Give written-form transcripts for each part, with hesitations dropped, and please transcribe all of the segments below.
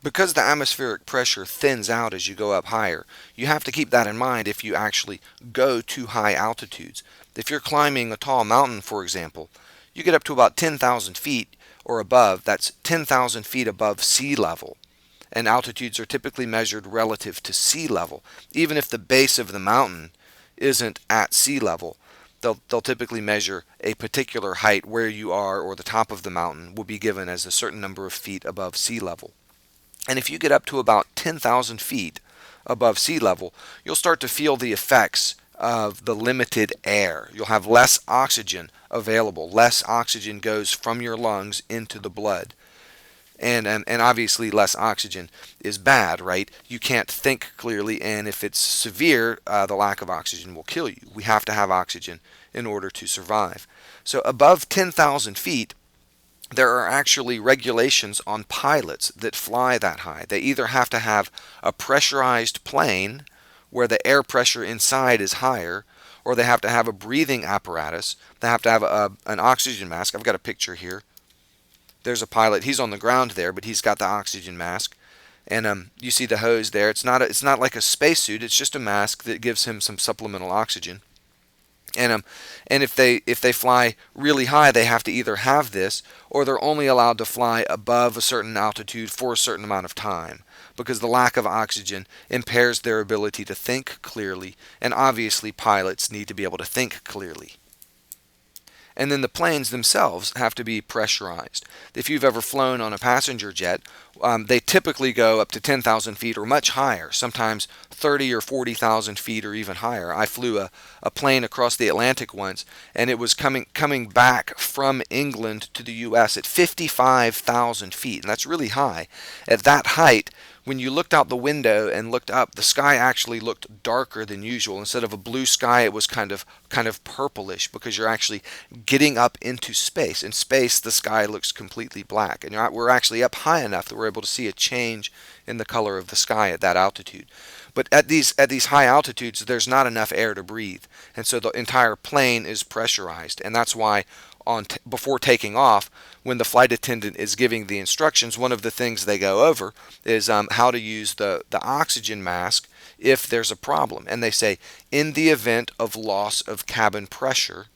Because the atmospheric pressure thins out as you go up higher, you have to keep that in mind if you actually go to high altitudes. If you're climbing a tall mountain, for example, you get up to about 10,000 feet or above. That's 10,000 feet above sea level. And altitudes are typically measured relative to sea level. Even if the base of the mountain isn't at sea level, they'll typically measure a particular height where you are, or the top of the mountain will be given as a certain number of feet above sea level. And if you get up to about 10,000 feet above sea level, you'll start to feel the effects of the limited air. You'll have less oxygen available. Less oxygen goes from your lungs into the blood. And obviously less oxygen is bad, right? You can't think clearly, and if it's severe, the lack of oxygen will kill you. We have to have oxygen in order to survive. So above 10,000 feet, there are actually regulations on pilots that fly that high. They either have to have a pressurized plane where the air pressure inside is higher, or they have to have a breathing apparatus. They have to have an oxygen mask. I've got a picture here. There's a pilot. He's on the ground there, but he's got the oxygen mask. And you see the hose there. It's not like a spacesuit. It's just a mask that gives him some supplemental oxygen. And if they fly really high, they have to either have this, or they're only allowed to fly above a certain altitude for a certain amount of time, because the lack of oxygen impairs their ability to think clearly, and obviously pilots need to be able to think clearly. And then the planes themselves have to be pressurized. If you've ever flown on a passenger jet, they typically go up to 10,000 feet or much higher, sometimes 30 or 40,000 feet or even higher. I flew a plane across the Atlantic once, and it was coming back from England to the U.S. at 55,000 feet, and that's really high. At that height, when you looked out the window and looked up, the sky actually looked darker than usual. Instead of a blue sky, it was kind of purplish, because you're actually getting up into space. In space, the sky looks completely black, and we're actually up high enough that we're able to see a change in the color of the sky at that altitude. But at these high altitudes, there's not enough air to breathe, and so the entire plane is pressurized, and that's why before taking off, when the flight attendant is giving the instructions, one of the things they go over is how to use the oxygen mask if there's a problem. And they say, in the event of loss of cabin pressure,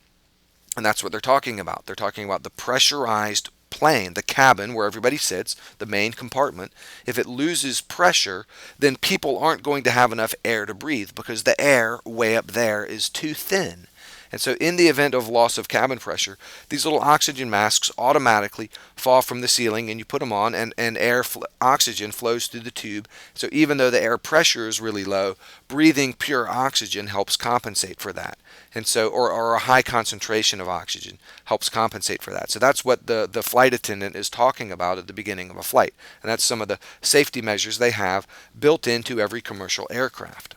and that's what they're talking about. They're talking about the pressurized plane, the cabin where everybody sits, the main compartment. If it loses pressure, then people aren't going to have enough air to breathe, because the air way up there is too thin. And so in the event of loss of cabin pressure, these little oxygen masks automatically fall from the ceiling, and you put them on, and oxygen flows through the tube. So even though the air pressure is really low, breathing pure oxygen helps compensate for that. And so, or a high concentration of oxygen helps compensate for that. So that's what the flight attendant is talking about at the beginning of a flight. And that's some of the safety measures they have built into every commercial aircraft.